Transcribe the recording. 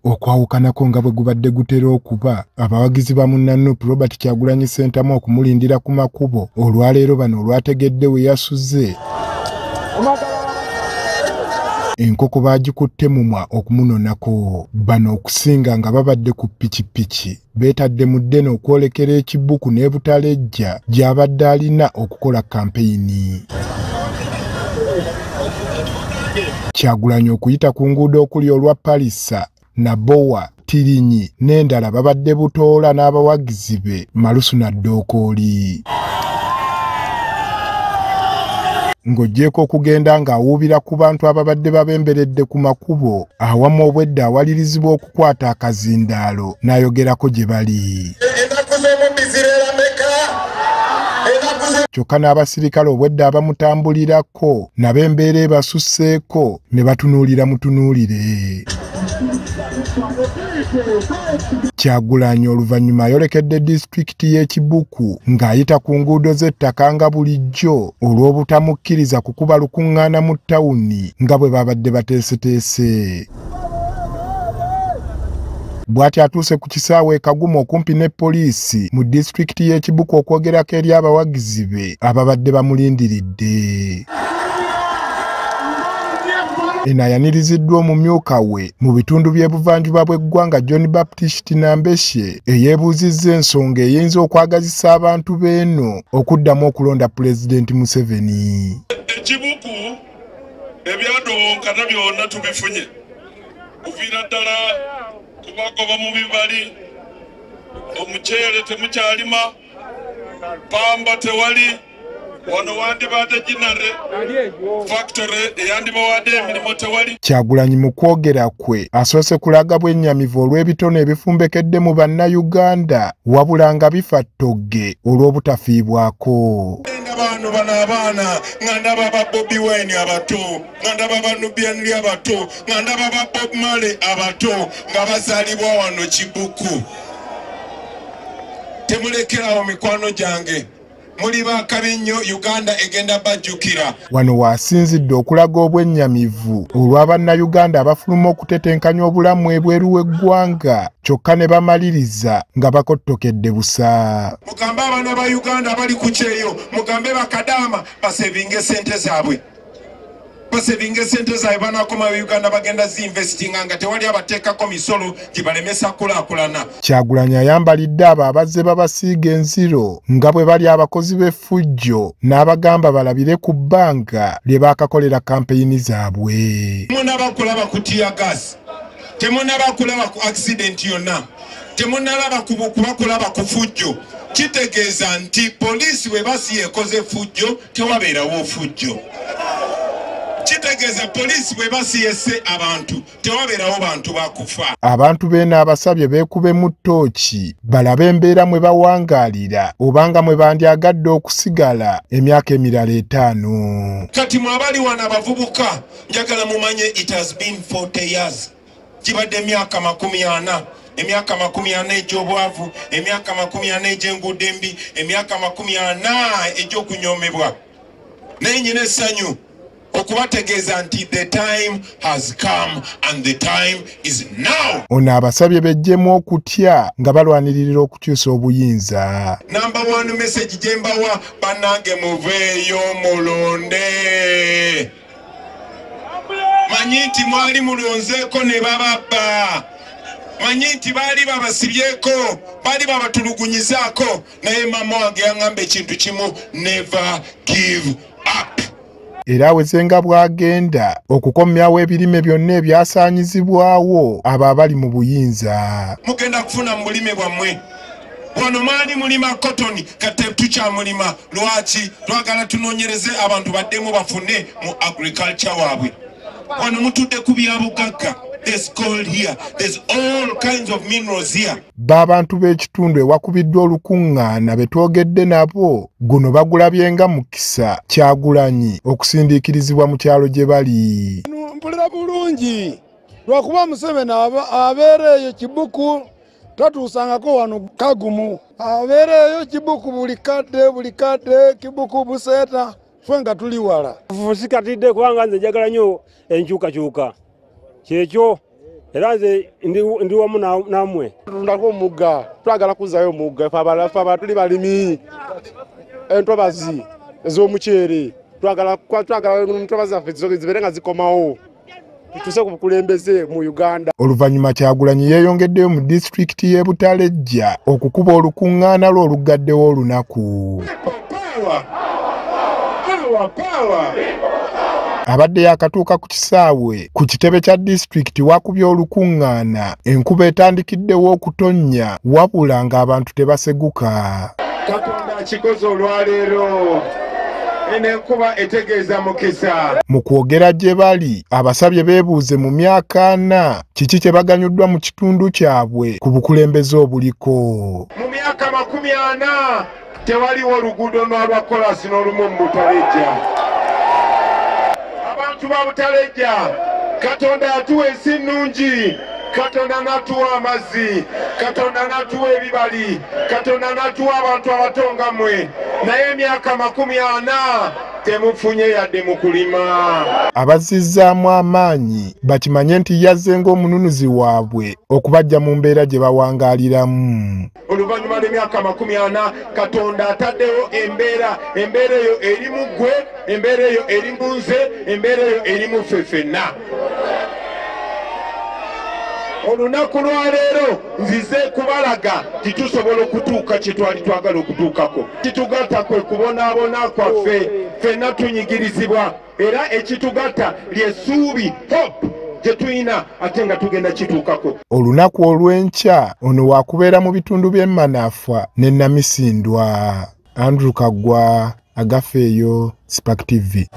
Okwawukanako nga bwe gubadde gutera okuba abawagizi ba munnaNUP Robert Kyagulanyi Ssentamu okumulindira ku makubo olwaleero bano olwategedde we yasuze enkoko baagikutte mumwa okumunonako. Bano okusinga nga babadde ku ppikipiki beetadde mu ddene okwolekera ekibbuku n'ebutalejja gy'abadde alina okukola kampeyini. Kyagulanyi okuyita ku nguudo okuli olwa Palisa, Nabowa, Tirinyi n'endala babadde butoola n'abawagizi be Malusu na Dookooli. Ng'oggyeko okugenda ng'awuubira ku bantu ababadde babemberedde ku makubo awamu obwedda awalirizibwa okukwata akazindaalo n'ayogerako gye bali. Kyokka n'abasirikale obwedda abamutambulirako nabo embeera ebasusseeko ne batunuulira mutunuulire. Kyagulanyi oluvannyuma ayolekedde disitulikiti y'e Kibuku ng'ayita ku nguudo z'ettaka nga bulijjo olw'obutamukkiriza kukuba lukuŋŋaana mu ttawuni nga bwe babadde bateeseteese. Bw'ati atuuse ku kisaawe e Kagumo okumpi ne poliisi mu disitulikiti y'e Kibuku okwogerako eri abawagizi be ababadde bamulindiridde. Eno ayaniriziddwa omumyuka we mu bitundu by'ebuvanjuba bw'eggwanga John Baptist Nambeshe eyeebuuzizza ensonga eyinza okwagazisa abantu b'eno okuddamu okulonda Pulezidenti Museveni. Ekibuku ebyadowonkana byonna tubifunye kuviira ddala kubagoba mu bibali, omuceere temukyalima, pamba tewali, wano wandibadde ginare factory eyandibawadde emirimu tewali. Kyagulanyi mu kwogera kwe asoose kulaga bwennyamivu olw'ebitone ebifumbekedde mu bannayuganda wabula nga bifa ttogge olw'obutafiibwako. Bano bano abaana nga ndaba ba Bobi Wine abato, nga ndaba ba Nubian Lee abato, nga ndaba ba Bob Marley abato nga bazaalibwa wano Kibuku. Temulekerawo mikwano gyange. Muli bakabi nnyo, Uganda egenda bajjukira. Wano waasinzidde okulaga obwennyamivu olw'abannayuganda abafuluma okutetenkanya obulamu ebweru w'eggwanga kyokka ne bamaliriza nga bakottokedde busa. Mugambe abaana ba Uganda bali ku kyeyo, mugambe bakadaama basevinge ssente zaabwe. Basevinge ssente zaabwe banakoma Uganda bagenda zinvestinga nga tewali abateekako misolo gibalemesa kulaakulana. Kyagulanyi ayambalidde abo abazze babasiiga enziro nga bwe bali abakozi b'effujjo n'abagamba balabire ku bbanga lye baakakolera kampeyini zaabwe. Temunaba kulaba ku tear gas, temunaba kulaba ku accident yonna, temunalaba kulaba ku fujjo. Kitegeeza nti poliisi bwe basi ekoze fujjo tewabeerawo fujjo. Kitegeeza poliisi bwe basiyese abantu tewabeerawo bantu bakufa. Abantu beena abasabye beekube mu ttooki balabe embeera mwe bawangaalira obanga mwe bandyagadde okusigala emyaka emirala 5. Kati mwabali wano abavubuka njagala mumanye it has been 40 years. Kibadde emyaka 40. Emyaka 40 egy'obwavu, emyaka 40 egy'enguudo embi, emyaka 40 egy'okunyoomebwa. Naye nyina essanyu okubategeeza nti the time has come and the time is now. Ono abasabye bejjemu okutya nga balwanirira okukyusa obuyinza. Number 1 message gye mbawa bannange muveeyo mulonde. Manyi nti mwali mulonzeeko ne bababba. Manyi nti baali babasibyeko, baali babatulugunyizaako, naye mama wange yaŋŋamba ekintu kimu, never give up. Era awezenga bw'agenda okukomyawo ebirime byonna ebyasaanyizibwawo abo abali mu buyinza. Mugenda kufuna mu bulime bwammwe. Wano mwali mulima cotton kate tukyamulima. Lwaki? Twagala tunoonyereze abantu baddemu bafune mu agriculture waabwe. Wano mutudde ku byabugagga. There's gold here. There's all kinds of minerals here. B'abantu b'ekitundu ewakubiddwa olukuŋŋaana be twogedde nabo guno bagulabye nga mukisa Kyagulanyi okusindiikirizibwa mu kyalo gye bali. Mpulira bulungi lwakuba Museveni abeera eyo Kibuku tatuusangako wano Kagumu. Abeera eyo Kibuku buli kadde Kibuku Buseeta ffe nga tuli wala. Sikatidde kubanga nze njagala nnyo enkyukakyuka. Kyekyo era nze ndi wamu namwe ndako omugga twagala kuzayo omugga fa tuli balimi entobazi ez'omuceere twagala entobazi zaffe zibeere nga zikomawo tutuse ku bukulembeze mu Uganda. Oluvannyuma Kyagulanyi yeeyongeddeyo mu disitulikiti y'e Butalejja okukuba olukuŋŋaana lwe olugaddewo olunaku. Abadde yakatuuka ku kisaawe ku kitebe kya disitulikiti wakubye olukuŋŋaana enkuba etandikiddewo okutonnya wabula ng'abantu tebaseguka. Katonda akikoze olwaleero enkuba etegeeza mukisa. Mu kwogera gye bali abasabye beebuuze mu myaka 4 kiki kye baganyuddwa mu kitundu kyabwe ku bukulembeze obuliko. Mu myaka 40 tewaliwo oluguudo n'olwa kolasi n'olumu mu Butalejja. Abantu ba Butalejja, Katonda yatuwa ensi nnungi, Katonda n'atuwa amazzi, Katonda n'atuwa ebibali, Katonda n'atuwa abantu abatonga mmwe, naye emyaka 40 temufunye yadde mu kulima. Abazizzaamu amaanyi bakimanye nti yazze ng'omununuzi waabwe okubajja mu mbeera gye bawangaaliramu. Oluvannyuma lw'emyaka 40 Katonda ataddewo embeera eyo eri mu ggwe, embeera eyo eri mu nze, embeera eyo eri mu ffe ffenna. Olunaku lwaleero nzize kubalaga titusobola okutuuka kye twali twagala okutuukako. Kitugatta kwe kubonaabona kwaffe, ffenna tunyigirizibwa, era ekitugatta ly'essuubi hope gye tulina ate nga tugenda kituukako. Olunaku olw'enkya ono waakubeera mu bitundu by'e Manafwa ne Namisindwa. Andrew Kaggwa, Agafeeyo, Spark TV.